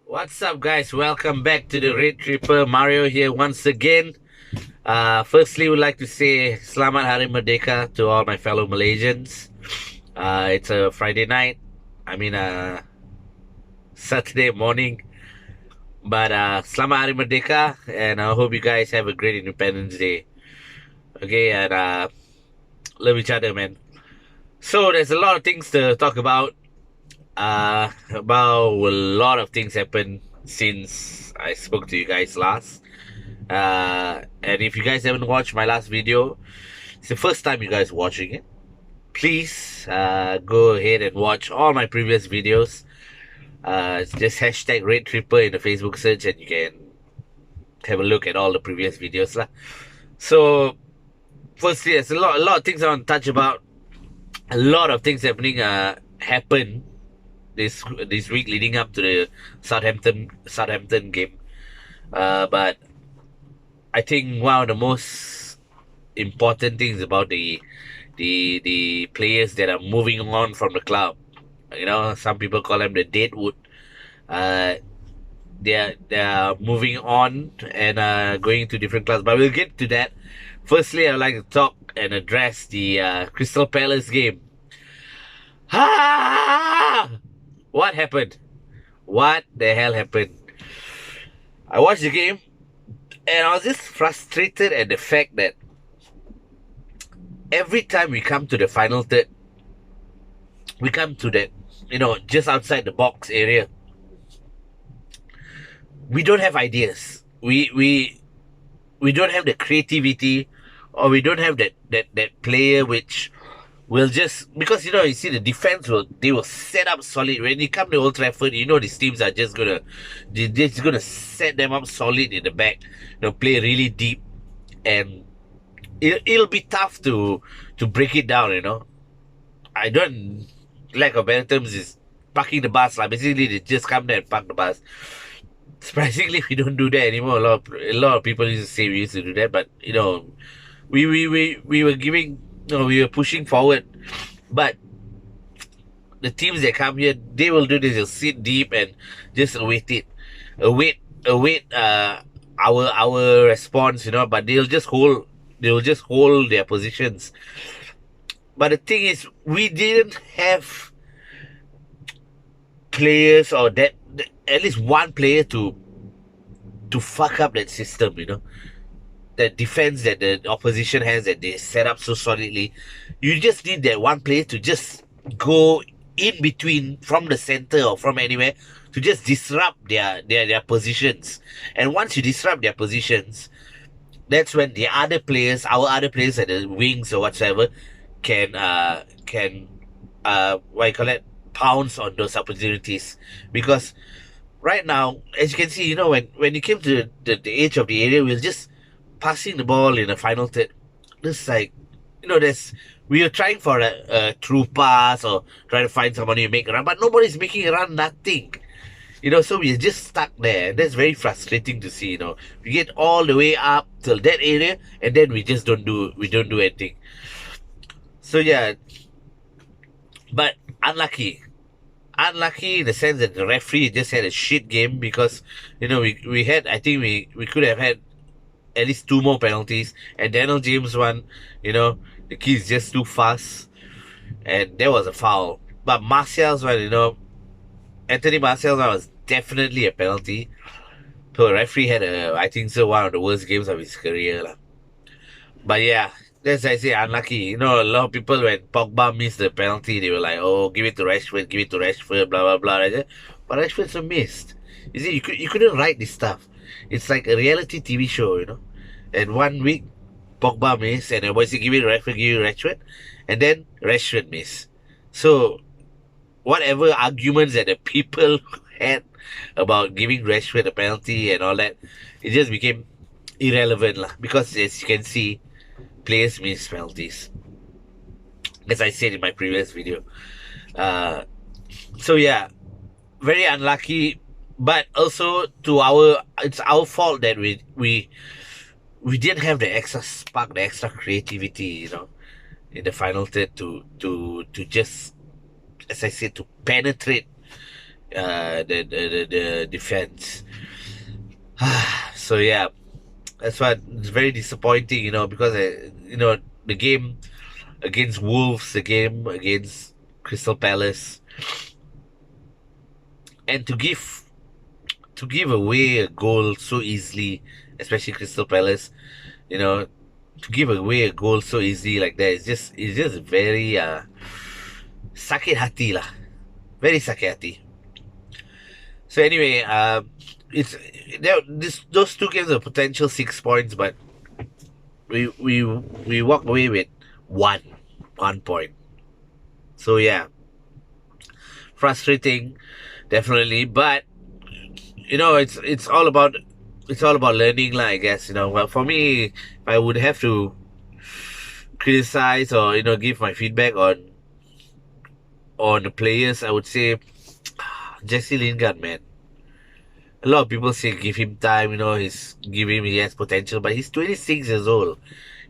What's up, guys? Welcome back to the Red Tripper. Mario here once again. Firstly, would like to say Selamat Hari Merdeka to all my fellow Malaysians. It's a Friday night. I mean, Saturday morning. But Selamat Hari Merdeka, and I hope you guys have a great Independence Day. Okay, and love each other, man. So there's a lot of things to talk about. About a lot of things happened since I spoke to you guys last. And if you guys haven't watched my last video, it's the first time you guys watching it. Please go ahead and watch all my previous videos. It's just hashtag Red Tripper in the Facebook search, and you can have a look at all the previous videos lah. So, firstly, there's a lot of things I want to touch about. A lot of things happen this week leading up to the Southampton game. But I think one of the most important things about the players that are moving on from the club, some people call them the DEADWOOD. They are moving on and going to different clubs. But we'll get to that. Firstly, I'd like to talk and address the Crystal Palace game. What happened? What the hell happened? I watched the game and I was just frustrated at the fact that every time we come to the final third, we come to that, just outside the box area, we don't have ideas. We don't have the creativity, or we don't have that player which will just, because you see the defense will set up solid. When you come to Old Trafford, these teams are they're just gonna set them up solid in the back, play really deep, and it'll be tough to break it down. I don't, lack of better terms, is parking the bus lah. Basically, they just come there and park the bus. Surprisingly, we don't do that anymore. A lot of people used to say we used to do that, but we were giving, we were pushing forward. But the teams that come here, they will do this. They'll sit deep and just await our response. But they'll just hold their positions. But the thing is, we didn't have players, or that at least one player to fuck up that system. That defense that the opposition has, that they set up so solidly. You just need that one player to just go in between from the center or from anywhere to just disrupt their positions. And once you disrupt their positions, that's when our other players at the wings or whatsoever can what you call it, pounce on those opportunities. Because right now, as you can see, when you came to the edge of the area, we're just passing the ball in the final third. Just like, we are trying for a true pass or trying to find somebody to make a run, but nobody's making a run, nothing. So we're just stuck there. That's very frustrating to see. We get all the way up till that area, and then we don't do anything. So yeah, but unlucky in the sense that the referee just had a shit game, because we had, I think we could have had at least 2 more penalties, and Daniel James one, the key is just too fast, and there was a foul. But Martial's one, Anthony Martial's one was definitely a penalty. So the referee had I think so, one of the worst games of his career lah. But yeah, that's, I say, unlucky. A lot of people, when Pogba missed the penalty, they were like, oh, give it to Rashford, blah blah blah, right? But Rashford's a missed. You see, you couldn't write this stuff. It's like a reality TV show, And 1 week, Pogba miss, and then once you give it to Rashford, and then Rashford miss. So, whatever arguments that the people had about giving Rashford a penalty and all that, it just became irrelevant lah. Because as you can see, players miss penalties, as I said in my previous video. So yeah, very unlucky. But also it's our fault that we didn't have the extra spark, the extra creativity, in the final third to just, as I said, to penetrate the defense. So yeah, that's why it's very disappointing, because the game against Wolves, the game against Crystal Palace, and to give away a goal so easily, especially Crystal Palace, you know, to give away a goal so easily like that, it's just very sakit hati lah, very sakit hati. So anyway, it's those two games are potential 6 points, but we walk away with one point. So yeah, frustrating, definitely. But it's all about learning, lah. I guess Well, for me, if I would have to criticize or give my feedback on the players, I would say Jesse Lingard, man. A lot of people say give him time. He has potential, but he's 26 years old.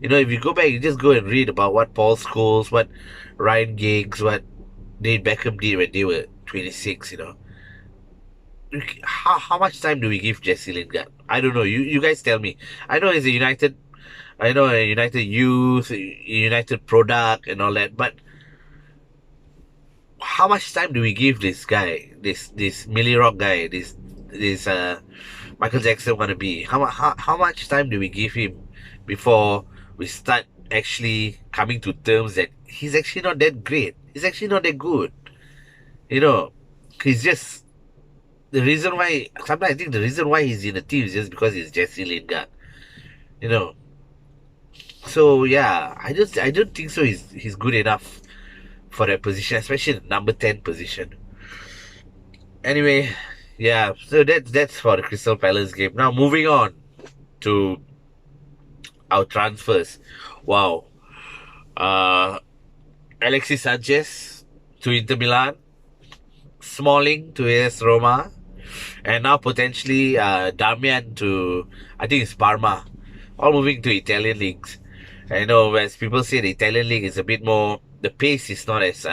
If you go back, you just go and read about what Paul Scholes, what Ryan Giggs, what Dave Beckham did when they were 26. How much time do we give Jesse Lingard? I don't know. You guys tell me. I know he's a United youth, a United product, and all that, but how much time do we give this guy, this Millie Rock guy, this Michael Jackson wannabe? How much time do we give him before we start actually coming to terms that he's actually not that great? He's actually not that good. He's just the reason why. Sometimes I think the reason why he's in the team is just because he's Jesse Lingard. So yeah, I don't think so. He's good enough for that position, especially the number 10 position. Anyway, yeah, so that's for the Crystal Palace game. Now moving on to our transfers. Wow. Alexis Sanchez to Inter Milan, Smalling to AS Roma, and now potentially Damian to, I think it's Parma, all moving to Italian leagues. I know, as people say, the Italian league is a bit more, the pace is not as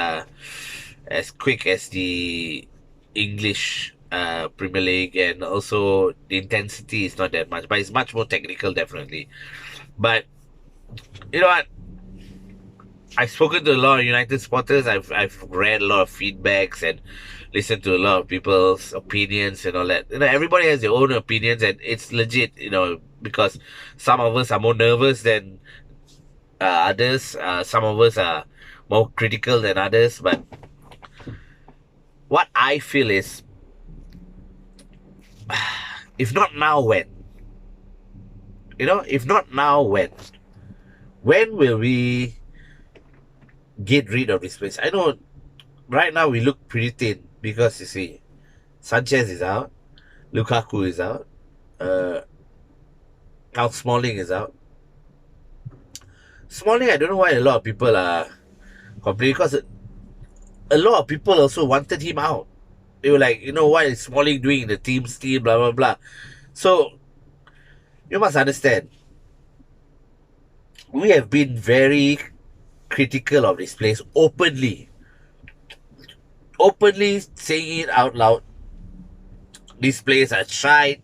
quick as the English Premier League, and also the intensity is not that much, but it's much more technical, definitely. But you know what? I've spoken to a lot of United supporters. I've read a lot of feedbacks and listened to a lot of people's opinions and all that. Everybody has their own opinions, and it's legit. Because some of us are more nervous than others. Some of us are more critical than others. But what I feel is, if not now, when? If not now, when? When will we get rid of this place? I know right now we look pretty thin because you see, Sanchez is out, Lukaku is out, now Smalling is out. Smalling, I don't know why a lot of people are complaining, because a lot of people also wanted him out. They were like, what is Smalling doing in the team still, blah, blah, blah. So, you must understand, we have been very critical of this place openly saying it out loud. This place are shite.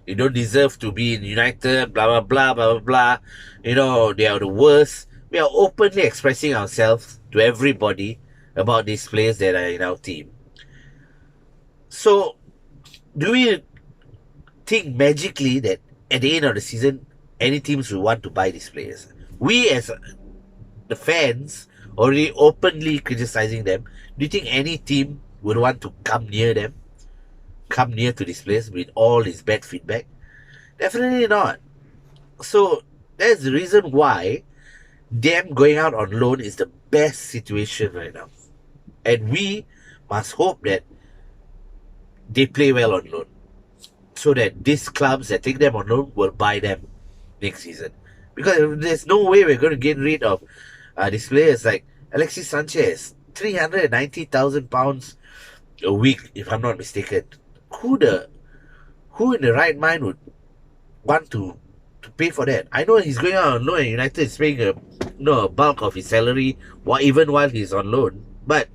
You don't deserve to be in United, blah, blah, blah, blah, blah, blah. They are the worst. We are openly expressing ourselves to everybody about this place that are in our team. So, do we think magically that at the end of the season, any teams will want to buy these players? We as the fans already openly criticizing them. Do you think any team would want to come near them? Come near to this place with all this bad feedback? Definitely not. So that's the reason why them going out on loan is the best situation right now. And we must hope that they play well on loan, so that these clubs that take them on loan will buy them next season. Because there's no way we're going to get rid of these players like Alexis Sanchez, £390,000 a week, if I'm not mistaken. Who in the right mind would want to pay for that? I know he's going out on loan and United is paying a bulk of his salary even while he's on loan. But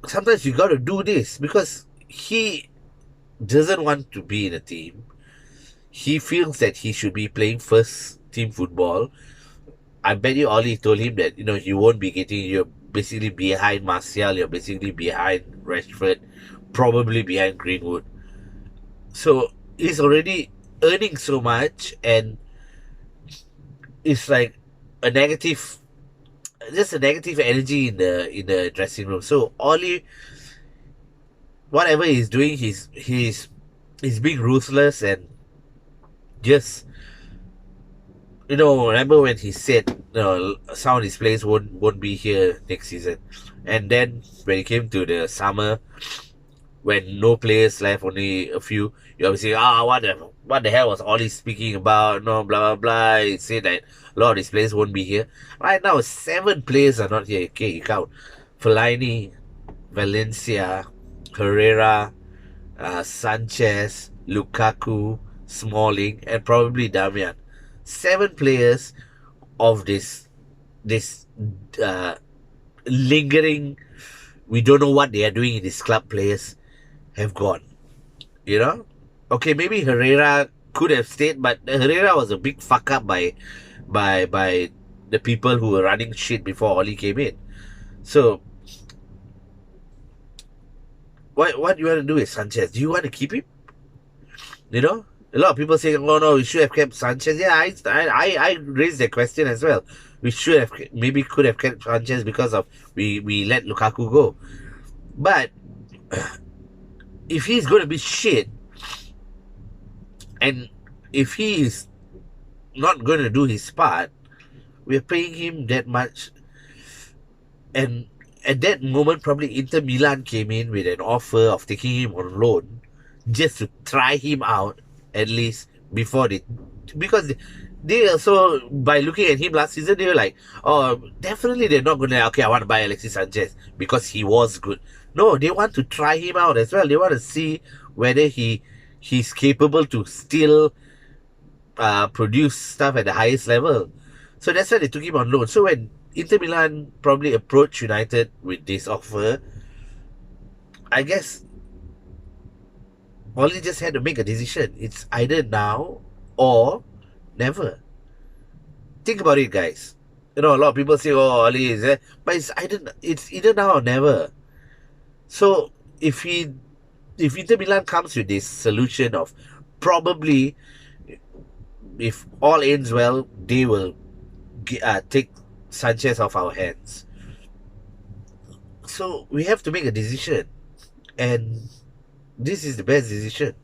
sometimes you got to do this because he doesn't want to be in a team. He feels that he should be playing first team football. I bet you Ollie told him that, he won't be getting, you're basically behind Martial, you're basically behind Rashford, probably behind Greenwood. So he's already earning so much, and it's like a negative, just a negative energy in the dressing room. So Ollie, whatever he's doing, he's being ruthless, and just, remember when he said, some of his players won't be here next season, and then when it came to the summer, when no players left, only a few, you obviously, what the hell was Ollie speaking about? No, blah blah blah. He said that a lot of these players won't be here. Right now, 7 players are not here. Okay, you count Fellaini, Valencia, Herrera, Sanchez, Lukaku, Smalling, and probably Damian. 7 players of this uh, lingering. We don't know what they are doing in this club. Players have gone. Okay, maybe Herrera could have stayed, but Herrera was a big fuck up by the people who were running shit before Oli came in. So what you want to do with Sanchez? Do you want to keep him? A lot of people say, "Oh no, we should have kept Sanchez." Yeah, I raised that question as well. We should have, maybe could have kept Sanchez because of we let Lukaku go. But if he's going to be shit, and if he is not going to do his part, we're paying him that much. And at that moment, probably Inter Milan came in with an offer of taking him on loan just to try him out, at least before because they also, by looking at him last season, they were like, oh, definitely they're not going to, okay, I want to buy Alexis Sanchez because he was good. No, they want to try him out as well. They want to see whether he's capable to still produce stuff at the highest level. So that's why they took him on loan. So when Inter Milan probably approached United with this offer, I guess Oli just had to make a decision. It's either now or never. Think about it, guys. A lot of people say, "Oh, Oli is there," but it's either now or never. So if Inter Milan comes with this solution of probably, if all ends well, they will take Sanchez off our hands. So we have to make a decision, and this is the best decision.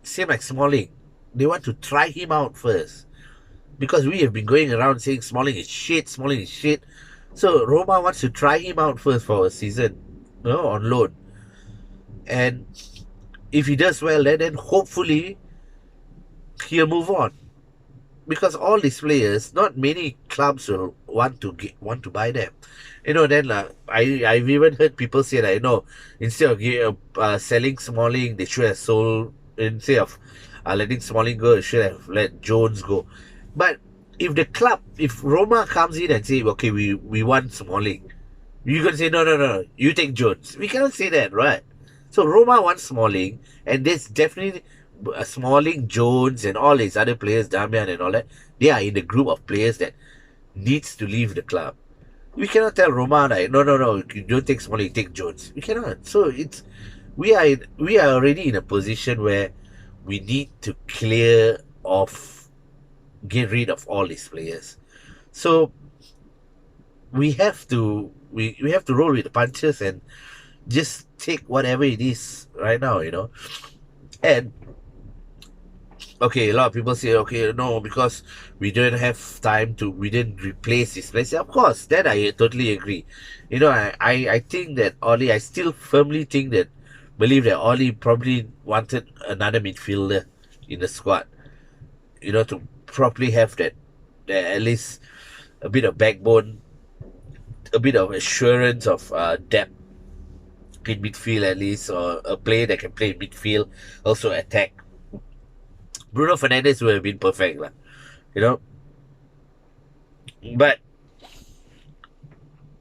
Same like Smalling. They want to try him out first, because we have been going around saying Smalling is shit, Smalling is shit. So Roma wants to try him out first for a season, on loan. And if he does well, then hopefully he'll move on. Because all these players, not many clubs will want to buy them. Then I've even heard people say that, instead of selling Smalling, they should have sold, instead of letting Smalling go, they should have let Jones go. But if Roma comes in and say, okay, we want Smalling, you can say, no, you take Jones. We cannot say that, right? So Roma wants Smalling, and there's definitely Smalling, Jones, and all these other players, Damian and all that. They are in the group of players that needs to leave the club. We cannot tell Roma that, no, you don't take Smalling, you take Jones. We cannot. So we are already in a position where we need to get rid of all these players. So we have to roll with the punches and just take whatever it is right now. And okay, a lot of people say, okay, no, because we didn't replace this place. Of course, that I totally agree. I think that I still firmly believe that Oli probably wanted another midfielder in the squad, to properly have that at least a bit of backbone, a bit of assurance of depth in midfield at least, or a player that can play midfield, also attack. Bruno Fernandes would have been perfect, but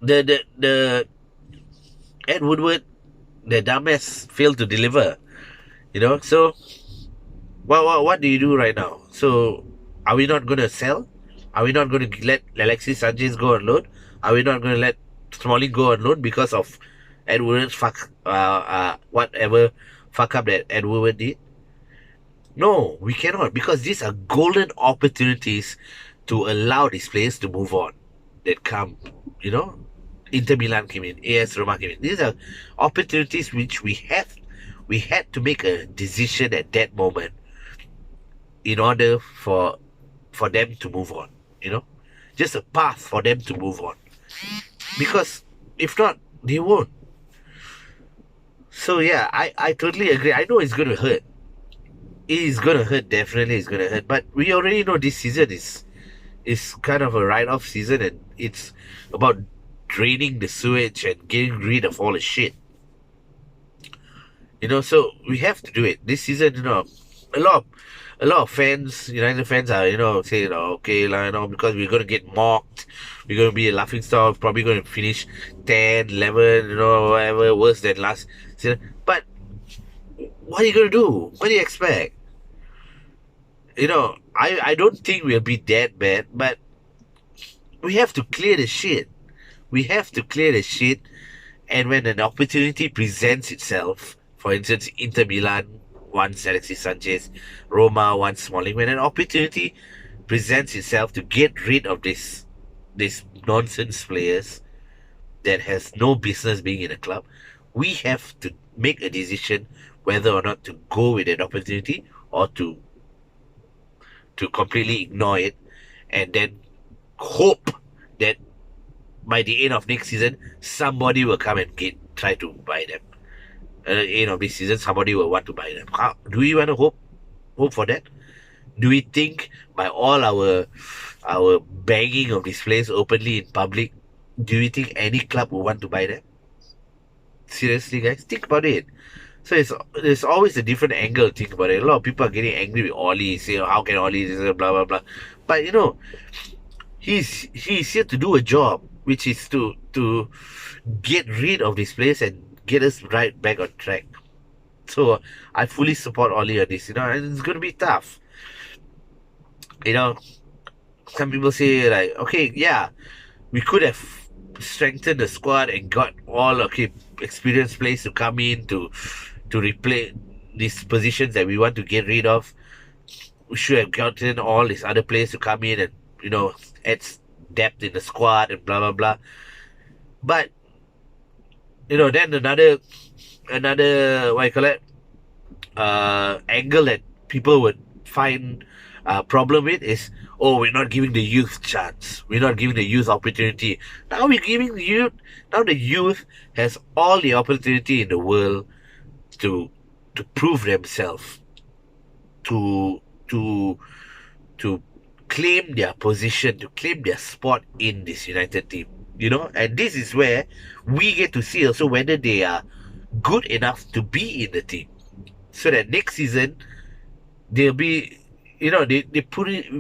the Ed Woodward, the dumbass failed to deliver. So what do you do right now? So are we not going to sell? Are we not going to let Alexis Sanchez go on loan? Are we not going to let Smalling go on loan because of Ed Woodward's whatever fuck up that Ed Woodward did? No, we cannot, because these are golden opportunities to allow these players to move on. That come, you know, Inter Milan came in, AS Roma came in. These are opportunities which we had to make a decision at that moment in order for them to move on. Just a path for them to move on. Because if not, they won't. So yeah, I totally agree. I know it's going to hurt. It is going to hurt. Definitely, it's going to hurt. But we already know this season is kind of a write-off season, and it's about draining the sewage and getting rid of all the shit. So we have to do it this season. A lot of fans, United fans are, saying, okay, because we're going to get mocked, we're going to be a laughing stock, probably going to finish 10, 11, whatever, worse than last season. But what are you going to do? What do you expect? I don't think we'll be that bad, but we have to clear the shit. We have to clear the shit, and when an opportunity presents itself, for instance, Inter Milan wants Alexis Sanchez, Roma wants Smalling. When an opportunity presents itself to get rid of this nonsense players that has no business being in a club, we have to make a decision whether or not to go with that opportunity or to completely ignore it, and then hope that by the end of next season somebody will come and try to buy them. At the end of this season, somebody will want to buy them. Do we want to hope for that? Do we think by all our begging of these players openly in public, do we think any club will want to buy them? Seriously, guys, think about it. So there's always a different angle to think about it. A lot of people are getting angry with Oli, say, how can Oli blah blah blah. But he's here to do a job, which is to get rid of this place and get us right back on track. So I fully support Oli on this, and it's going to be tough. Some people say, like, okay, yeah, we could have strengthened the squad and got all experienced players to come in to replace these positions that we want to get rid of. We should have gotten all these other players to come in and add depth in the squad and blah blah blah. But then another what you call it angle that people would find problem with is, we're not giving the youth chance, we're not giving the youth opportunity. Now we're giving the youth. Now the youth has all the opportunity in the world to prove themselves, to claim their position, to claim their spot in this United team. And this is where we get to see also whether they are good enough to be in the team, so that next season they'll be, they put it,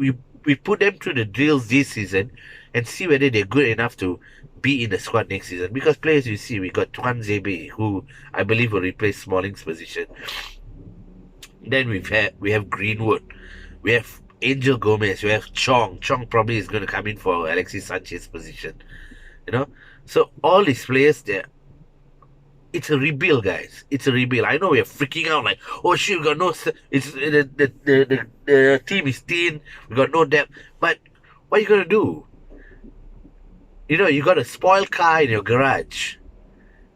we put them through the drills this season and see whether they're good enough to be in the squad next season. Because players, you see, we got Tuan Zebe, who I believe will replace Smalling's position. Then we have Greenwood, we have Angel Gomez, we have Chong. Chong probably is going to come in for Alexis Sanchez's position. So all these players, it's a rebuild, guys. It's a rebuild. I know we're freaking out like, oh shit, we got no. It's the team is thin. We got no depth. But what are you gonna do? You got a spoiled car in your garage.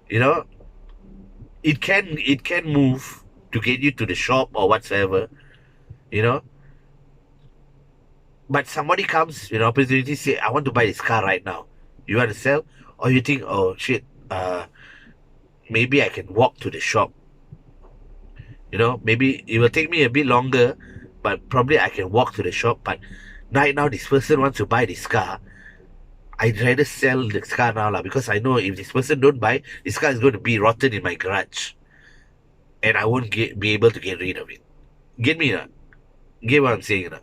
It can move to get you to the shop or whatsoever. But somebody comes with an opportunity, say, I want to buy this car right now. You want to sell? Or you think, oh shit, maybe I can walk to the shop. Maybe it will take me a bit longer, but probably I can walk to the shop. But right now this person wants to buy this car. I'd rather sell this car now, because I know if this person don't buy, this car is going to be rotten in my garage, and I won't be able to get rid of it. Get me, get what I'm saying?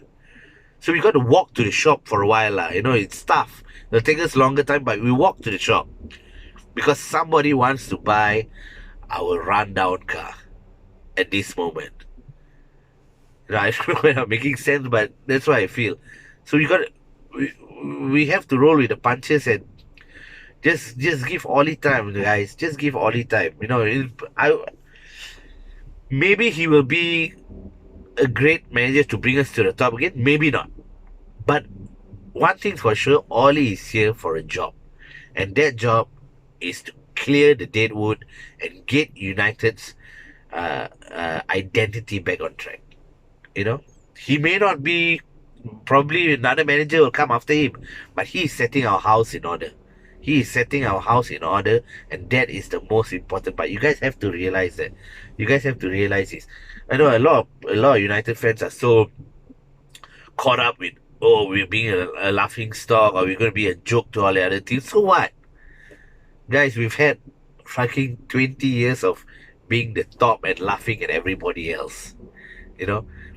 So we got to walk to the shop for a while, it's tough. It'll take us longer time, but we walk to the shop because somebody wants to buy our rundown car at this moment. I don't know whether I'm making sense, but that's what I feel. So we, we have to roll with the punches and just give Ollie time, guys. Just give Ollie time. Maybe he will be a great manager to bring us to the top again. Maybe not. But one thing for sure, Ollie is here for a job, and that job is to clear the deadwood and get United's identity back on track. He may not be. Probably another manager will come after him, but he is setting our house in order. He is setting our house in order, and that is the most important part. You guys have to realize that. You guys have to realize this. I know a lot of United fans are so caught up with, oh, we're being a laughing stock, or we're going to be a joke to all the other teams. So what, guys? We've had fucking 20 years of being the top and laughing at everybody else.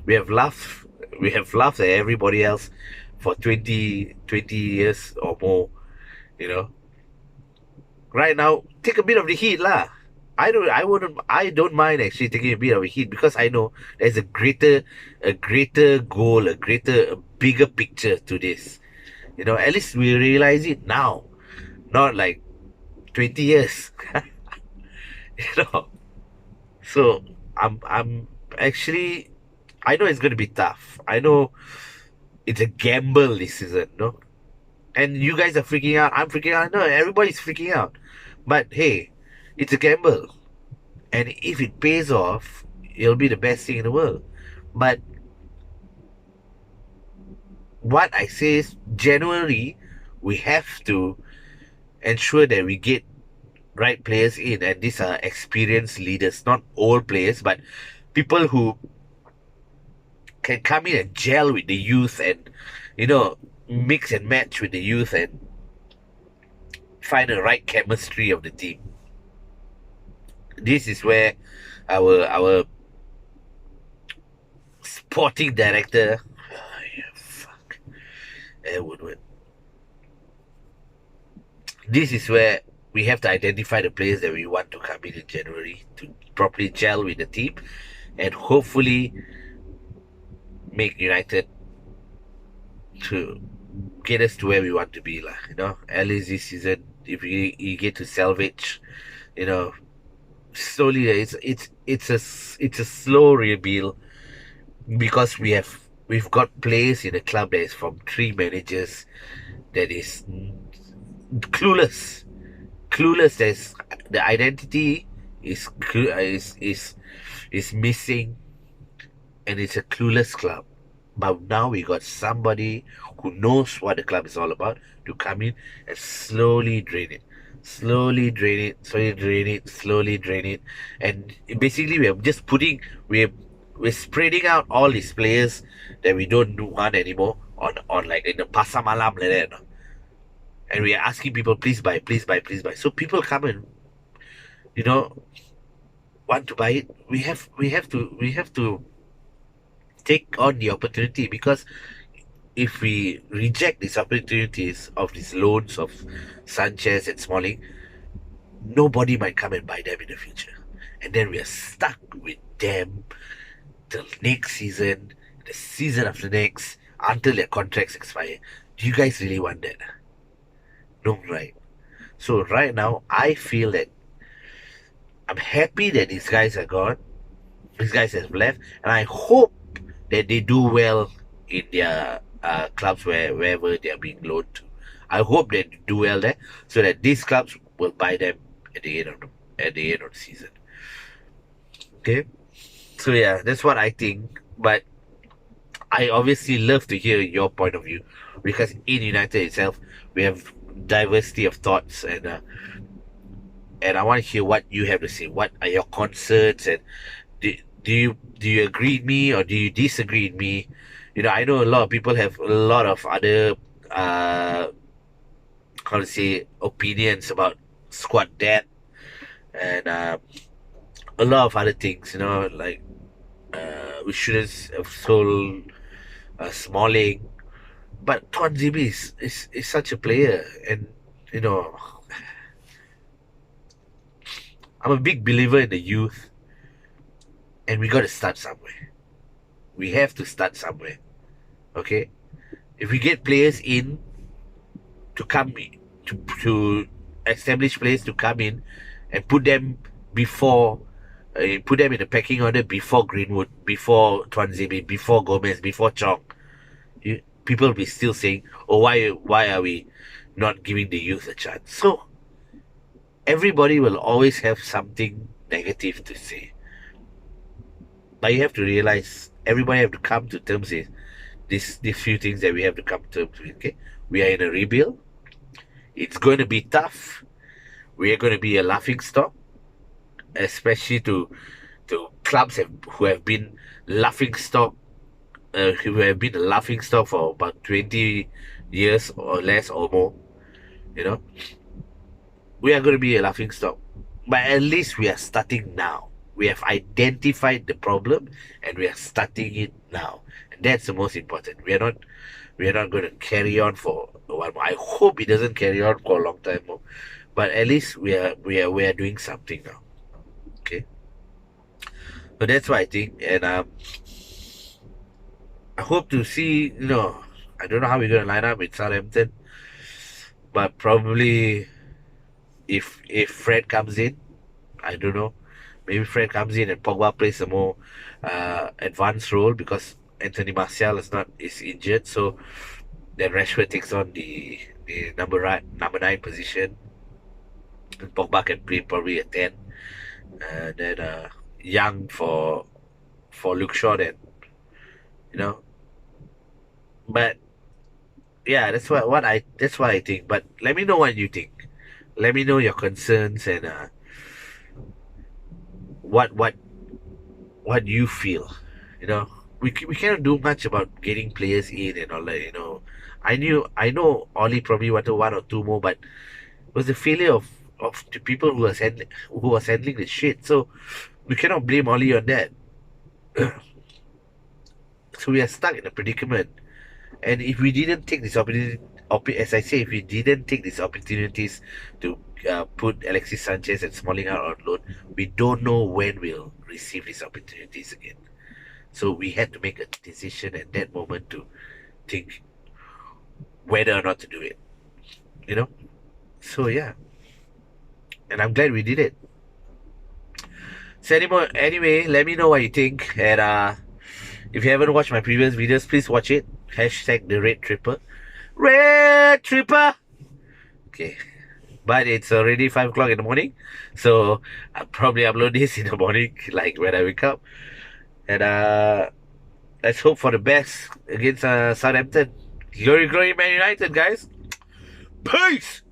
We have laughed at everybody else for 20 years or more. Right now, take a bit of the heat lah. I don't mind actually taking a bit of a heat, because I know there's a greater goal, a bigger picture to this. At least we realize it now, not like 20 years. you know so I'm actually, I know it's going to be tough. I know it's a gamble this season, no? And you guys are freaking out. I'm freaking out. No, everybody's freaking out. But hey, it's a gamble. And if it pays off, it'll be the best thing in the world. But what I say is, January, we have to ensure that we get right players in. And these are experienced leaders, not old players, but people who can come in and gel with the youth and, mix and match with the youth and find the right chemistry of the team. This is where our sporting director, Woodward. This is where we have to identify the players that we want to come in January to properly gel with the team and hopefully make United to get us to where we want to be lah. At least this season, if you get to salvage, slowly, it's a slow rebuild, because we've got players in the club that is from 3 managers that is clueless. There's the identity is missing, and it's a clueless club. But now we got somebody who knows what the club is all about to come in and slowly drain it. And basically we're spreading out all these players that we don't want anymore on like in the pasar malam like that. And we are asking people, please buy. So people come and want to buy it. We have to take on the opportunity, because if we reject these opportunities of these loans of Sanchez and Smalling, nobody might come and buy them in the future, and then we are stuck with them till next season, the season after next, until their contracts expire. Do you guys really want that? No, right? So right now, I feel that I'm happy that these guys are gone. These guys have left, and I hope that they do well in their clubs wherever they are being loaned to. I hope they do well there, so that these clubs will buy them at the end of the season. Okay, so yeah, that's what I think. But I obviously love to hear your point of view, because in United itself we have diversity of thoughts, and I want to hear what you have to say. What are your concerns, and do you agree with me or do you disagree with me? I know a lot of people have a lot of other opinions about squad depth and a lot of other things. We shouldn't have sold Smalling. But Tuanzebe is such a player, and you know, I'm a big believer in the youth, and we got to start somewhere. We have to start somewhere. Okay, if we get players in to come to establish players to come in and put them before. Put them in the pecking order before Greenwood, before Tuanzebe, before Gomez, before Chong. People will be still saying, "Oh, why are we not giving the youth a chance?" So everybody will always have something negative to say, but you have to realize everybody have to come to terms with these few things that we have to come to terms with. Okay, we are in a rebuild. It's going to be tough. We are going to be a laughing stock, especially to clubs who have been laughing stock, who have been a laughing stock for about 20 years or less or more. You know, we are going to be a laughing stock, but at least we are starting now. We have identified the problem and we are starting it now, and that's the most important. We are not going to carry on for a while more. I hope it doesn't carry on for a long time more, but at least we are doing something now. Okay, so that's what I think, and I hope to see. I don't know how we're going to line up with Southampton, but probably if Fred comes in, I don't know. Maybe Fred comes in and Pogba plays a more advanced role because Anthony Martial is injured. So then Rashford takes on the number 9 position, and Pogba can play probably a 10. Then Young for Luke Shaw. Then you know, but yeah, that's what I think. But let me know what you think. Let me know your concerns and what you feel. You know, we cannot do much about getting players in and all that. I know Ollie probably wanted one or two more, but it was the failure of the people who was handling the shit. So we cannot blame Ollie on that. So we are stuck in a predicament. And if we didn't take this opportunity, as I say, if we didn't take these opportunities to put Alexis Sanchez and Smalling out on loan, we don't know when we'll receive these opportunities again. So we had to make a decision at that moment to think whether or not to do it. You know? So yeah. And I'm glad we did it. So anyway, let me know what you think. And if you haven't watched my previous videos, please watch it. Hashtag the Red Tripper. Red Tripper! Okay. But it's already 5 o'clock in the morning. So I'll probably upload this in the morning, like when I wake up. And let's hope for the best against Southampton. Glory, glory, Man United, guys. Peace!